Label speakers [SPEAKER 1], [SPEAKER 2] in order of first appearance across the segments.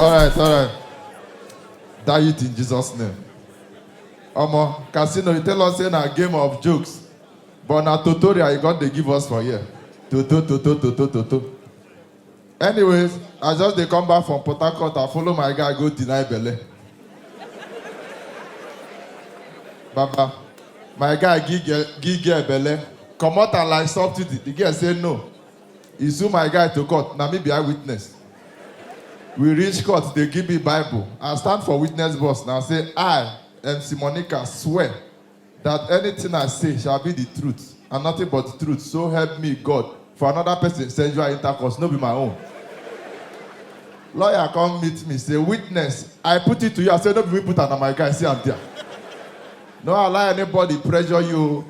[SPEAKER 1] All right. Die it in Jesus' name. Casino, you tell us in a game of jokes, but na tutorial you got to give us for here. Toto. Anyways, I just they come back from Port Harcourt. I follow my guy go deny Bele. Baba, my guy give Bele. Come out and like substitute. The girl say no. He sue my guy to court. Now me be eyewitness. We reach court, they give me Bible. I stand for witness boss. Now say, I, MC Monica, swear that anything I say shall be the truth and nothing but the truth. So help me God. For another person, sexual intercourse, no be my own. Lawyer come meet me, say, witness, I put it to you. I say, no be me put it on my guy, see I'm there. No allow anybody pressure you.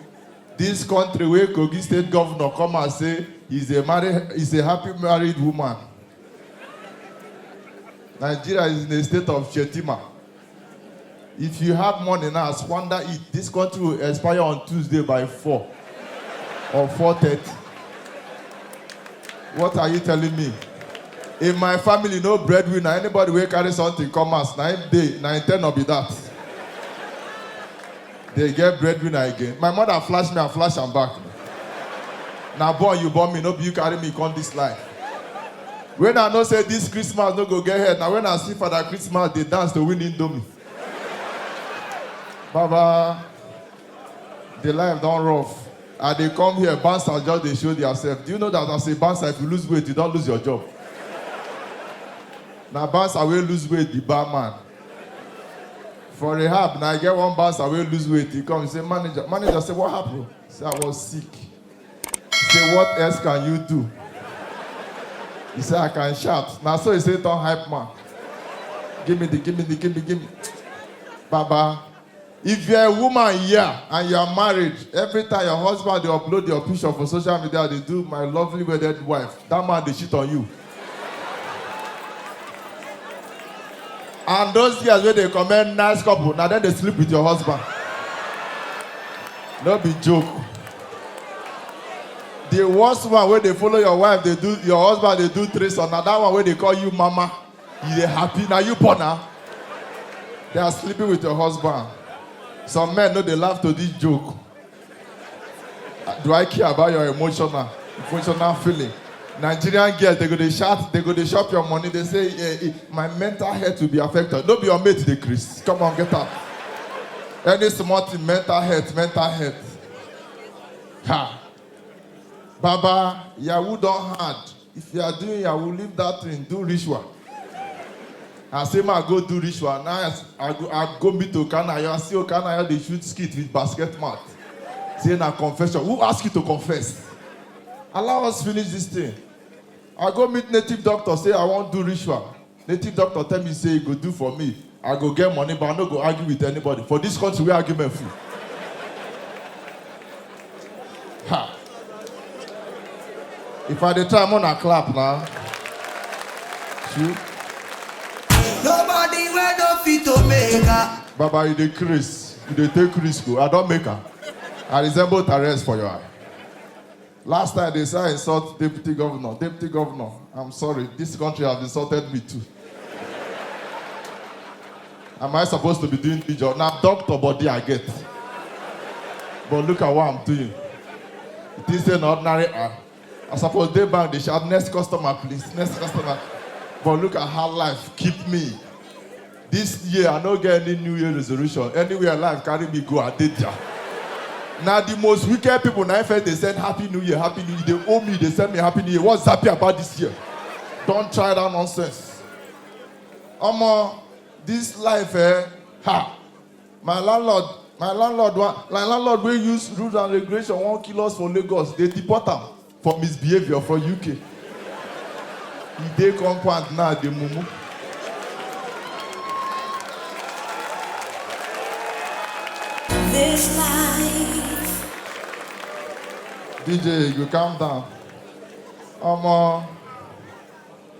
[SPEAKER 1] This country where Kogi State Governor come and say, he's a happy married woman. Nigeria is in a state of Chetima. If you have money now, squander it. This country will expire on Tuesday by 4 or 4:30. What are you telling me? In my family, no breadwinner. Anybody will carry something, come as 9 will be that. They get breadwinner again. My mother flash me and flash am back. Now, boy, you born me, no be you carry me on this life. When I know say this Christmas no go get head, now when I see Father Christmas, they dance to win Indomie. Baba, the life don't rough. And they come here, bouncer just they show themselves. Do you know that as a bouncer, if you lose weight, you don't lose your job? Now bouncer will lose weight, the barman. For rehab, now I get one bouncer will lose weight. He comes, he say, manager say, what happened? He say, I was sick. He say, what else can you do? He said, I can shout. Now, so he said, don't hype man. Give me. Baba, if you're a woman here and you're married, every time your husband, they upload your picture for social media, they do my lovely wedded wife. That man, they shit on you. And those girls where they comment nice couple, now then they sleep with your husband. No be joke. The worst one where they follow your wife, they do your husband, they do threesome. Now that one where they call you mama, you happy. Now you born now. They are sleeping with your husband. Some men know they laugh to this joke. Do I care about your emotional feeling? Nigerian girls, they go to shout, they go to shop your money. They say, my mental health will be affected. Don't be your mate, they Chris. Come on, get up. Any small thing, mental health. Ha. Baba, Yahoo don't hard. If you are doing Yahoo, leave that thing, do ritual. I say, I go do ritual. Now I go meet Okanaya. I see Okanaya, they shoot skit with basketmouth. Say, na confession. Who asked you to confess? Allow us finish this thing. I go meet native doctor, say, I want to do ritual. Native doctor tell me, say, go do for me. I go get money, but I don't go argue with anybody. For this country, we argument free. Ha. If I try, I'm gonna clap now. Shoot.
[SPEAKER 2] Nobody will no fit to make her.
[SPEAKER 1] Baba, you dey Chris. You dey take risk. I don't make her. I resemble Therese for your eye. Last time they say I insult deputy governor. Deputy governor, I'm sorry. This country has insulted me too. Am I supposed to be doing the job? Now, doctor body I get. But look at what I'm doing. It is an ordinary eye. I suppose they bank, they shout, next customer, please, next customer. But look at how life keep me. This year, I don't get any New Year resolution. Anywhere life carry me go, I did ya. Now, the most wicked people, now first they send Happy New Year, Happy New Year. They owe me, they send me Happy New Year. What's happy about this year? Don't try that nonsense. This life, my landlord will use rules and regulation, 1 kill us for Lagos. They deport him for misbehavior for UK. He dey compound now, the mumu.
[SPEAKER 2] This life.
[SPEAKER 1] DJ, you calm down.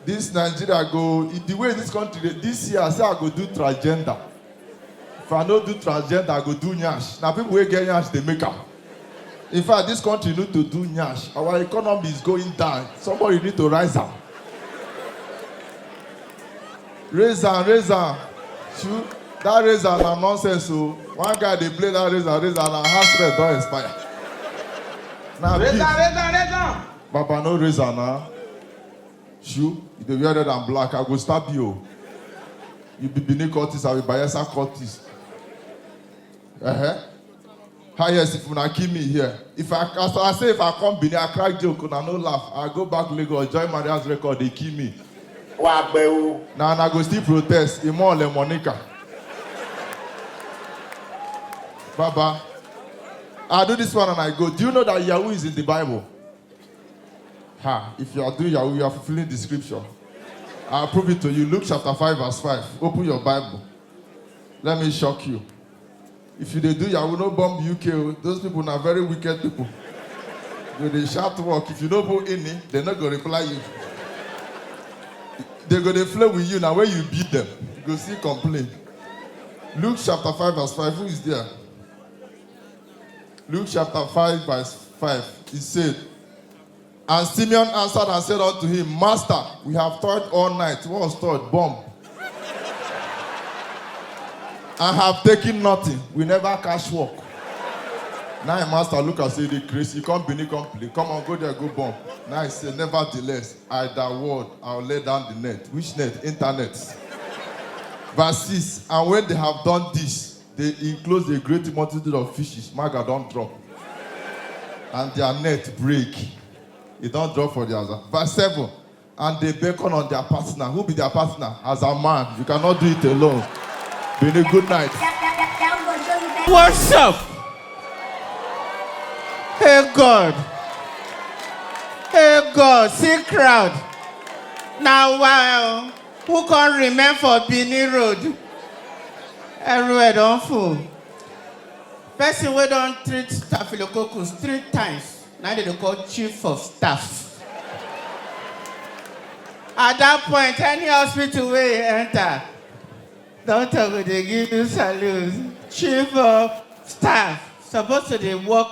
[SPEAKER 1] This Nigeria go, the way this country, this year I say I go do transgender. If I don't do transgender, I go do nyash. Now people will get nyash, they make up. In fact, this country need to do nyash. Our economy is going down. Somebody need to rise up. Razor. Shoot. That razor na nonsense. So one guy they play that razor and house rent don't expire. Now
[SPEAKER 3] Razor.
[SPEAKER 1] Papa no razor now. Shoot. If they wear red and black, I go stab you. You be Benin Curtis, I will Bayelsa Curtis. Highest if you not kill me here. If I come Benin, I crack joke and I no laugh. I go back Lagos, join Maria's record, they kill me. Now I go still protest. Imo le Monica. Baba, I do this one and I go. Do you know that Yahoo is in the Bible? If you are doing Yahoo, you are fulfilling the scripture. I'll prove it to you. Luke chapter 5 verse 5. Open your Bible. Let me shock you. If you do Yahoo, no bomb UK. Those people are very wicked people. They shout work. If you don't put in it, they're not going to reply you. They're going to play with you. Now when you beat them, you go see complain. Luke chapter 5 verse 5. Who is there? Luke chapter 5 verse 5. He said, and Simeon answered and said unto him, Master, we have toiled all night. What was toiled? Bomb. I have taken nothing. We never catch work. Now, master, look and say the grace. You can't be complete. Come on, go there, go bomb. Now, he said, nevertheless, I that word, I'll lay down the net. Which net? Internet. Verse 6. And when they have done this, they enclose a great multitude of fishes. Maga don't drop. And their net break. It don't drop for the other. Verse 7. And they beckon on their partner. Who be their partner? As a man. You cannot do it alone. Be a good night.
[SPEAKER 3] What's up? Hey God, see crowd. Now wow, who can remain for Benin Road? Everywhere don't full. Person we don't treat staphylococcus 3 times. Now they call chief of staff. At that point, any hospital where you enter, doctor will they give you salute. Chief of staff. Supposed to they work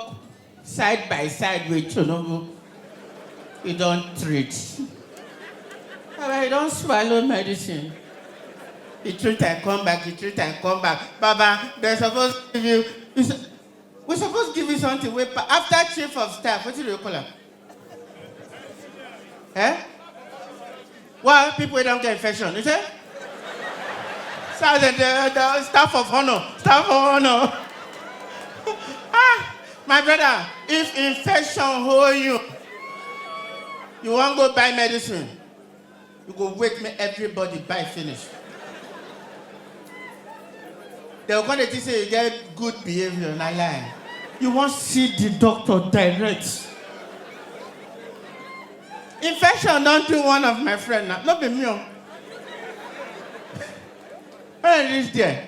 [SPEAKER 3] side by side with you. You don't treat. But you don't swallow medicine. You treat and come back, Baba, they're supposed to give you. We're supposed to give you something. After chief of staff, what do you call him? Well, people don't get infection, you say? So the staff of honor. My brother, if infection hold you, you won't go buy medicine. You go wait me everybody buy finish. They're going to say you get good behavior, not lie. You won't see the doctor direct. Infection don't do one of my friends now. Not be me. When I reached there,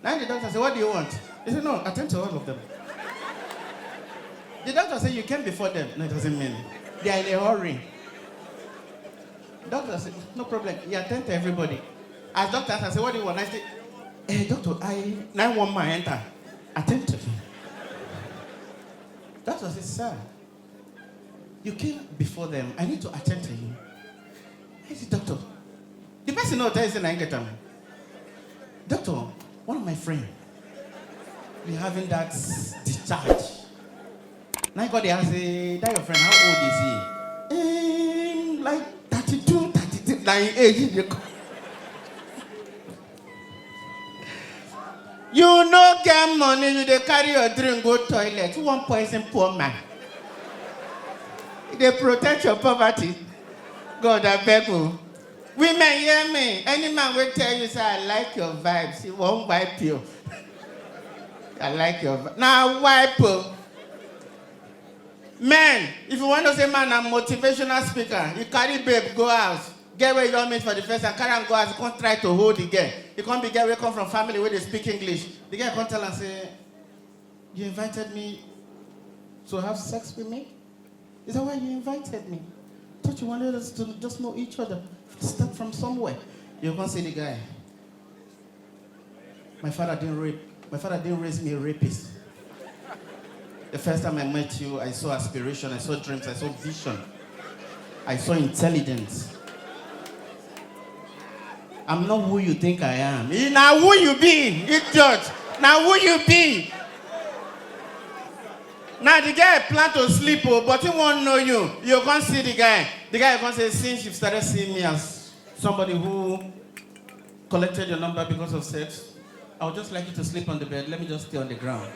[SPEAKER 3] now the doctor said, what do you want? He said, no, attend to all of them. The doctor said, you came before them. No, it doesn't mean. They are in a hurry. The doctor said, no problem. You attend to everybody. As doctor asked, I said, what do you want? I said, hey, doctor, I want my enter. Attend to him. Doctor said, sir, you came before them. I need to attend to you. I said, doctor, the person knows that I get them. Doctor, one of my friends, we having that discharge. Now I got there and say, that your friend, how old is he? Like 32, 33, like age. You no get money, you dey carry your drink go toilet. Who want poison poor man? They protect your poverty. God, I beg you. Women hear me. Any man will tell you, say, I like your vibes. He won't wipe you. I like your vibes. Now wipe you. Men, if you want to say man, I'm a motivational speaker. You carry babe, go out. Get where you don't meet for the first time. Carry and go out. You can't try to hold the girl. You can't be girl where come from family where they speak English. The girl can't tell and say, you invited me to have sex with me? Is that why you invited me? I thought you wanted us to just know each other. Start from somewhere. You can't say the guy. My father didn't raise me a rapist. The first time I met you, I saw aspiration, I saw dreams, I saw vision. I saw intelligence. I'm not who you think I am. Now who you be, idiot? Now who you be? Now the guy plan to sleep, but he won't know you. You can't see the guy. The guy can't say, since you've started seeing me as somebody who collected your number because of sex, I would just like you to sleep on the bed. Let me just stay on the ground.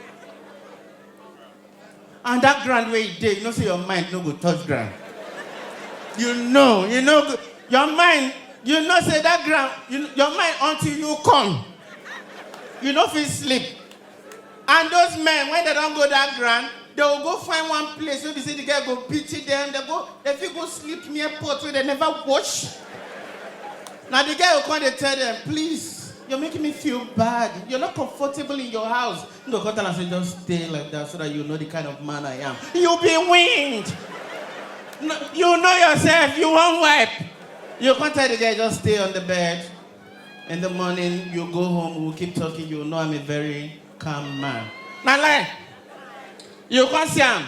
[SPEAKER 3] And that ground where you did, you know, say your mind no go touch ground. You know, your mind, you know, say that ground, your mind until you come. You know, if you sleep. And those men, when they don't go that ground, they will go find one place where they see the guy go pity them. They feel go sleep near pot where they never wash. Now the guy will come and tell them, please, you're making me feel bad. You're not comfortable in your house. No, come and say, just stay like that so that you know the kind of man I am. You'll be winged. No, you know yourself, you won't wipe. You can't tell the guy, just stay on the bed. In the morning, you go home, we'll keep talking, you'll know I'm a very calm man. Now, like, you can't see him.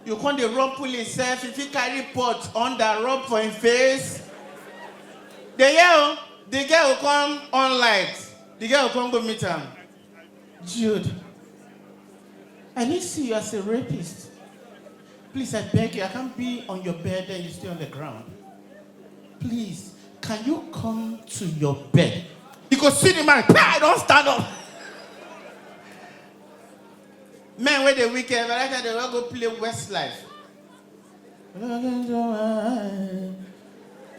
[SPEAKER 3] You can't rumple himself. If he carry pot on the rub for his face, the girl will come on light. The girl will come go meet him. Jude, I need to see you as a rapist. Please, I beg you, I can't be on your bed and you stay on the ground. Please, can you come to your bed? You go see the man, don't stand up. Men with the weekend, but I they will go play Westlife.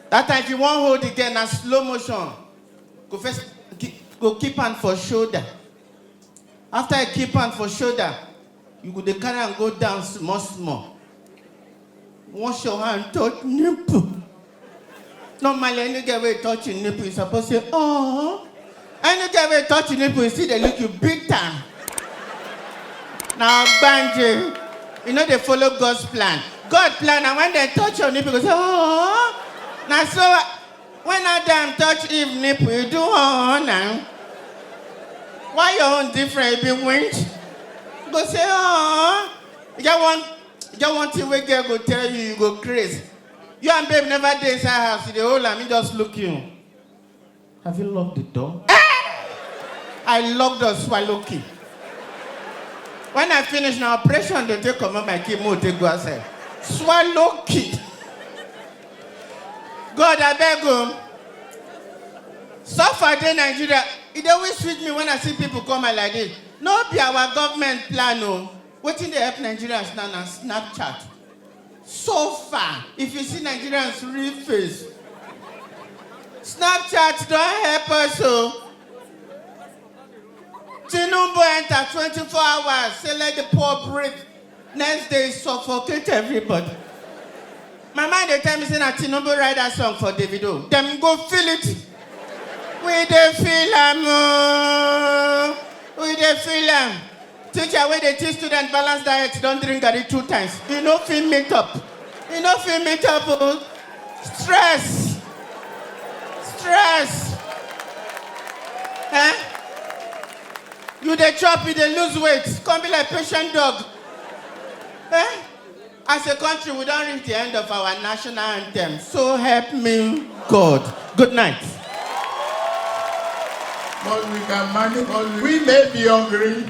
[SPEAKER 3] That time, if you want to hold the girl in slow motion, go keep hand for shoulder. After I keep hand for shoulder, you go the carry and go down small. Wash your hand, touch nipple. Normally, any girl will touch your nipple, you're supposed to say, oh. Any girl will touch your nipple, you see they look you big time. Now, Banjo, you know they follow God's plan. God's plan, and when they touch your nipple, you say, oh. Now, so, when Adam touch Eve nipple, you do, oh, now. Why your own different? You be winched? Go say, oh. You got one thing where girl go tell you, you go crazy. You and babe never did inside house, you the whole and me just look you. Have you locked the door? I locked the swallow key. When I finish now operation, they take come my key, more take go outside. Swallow key. God, I beg you. So far in Nigeria, it always sweet me when I see people come like this. No be our government plan, no. What in they help Nigerians now on Snapchat? So far, if you see Nigerians real face, Snapchat don't help us, so. Tinubu enter 24 hours, say let the poor breathe. Next day, suffocate everybody. My mind they tell me say that Tinubu write that song for Davido. Them go feel it. We dey feel am. We dey feel am. Teacher, when they teach students balanced diet, don't drink garri 2 times. You know, feel meet up. You know, feel meet up. Stress. Eh? You dey chop, you dey lose weight. Come be like patient dog. Eh? As a country, we don't reach the end of our national anthem. So help me God. Good night.
[SPEAKER 4] But we can manage. We may be hungry.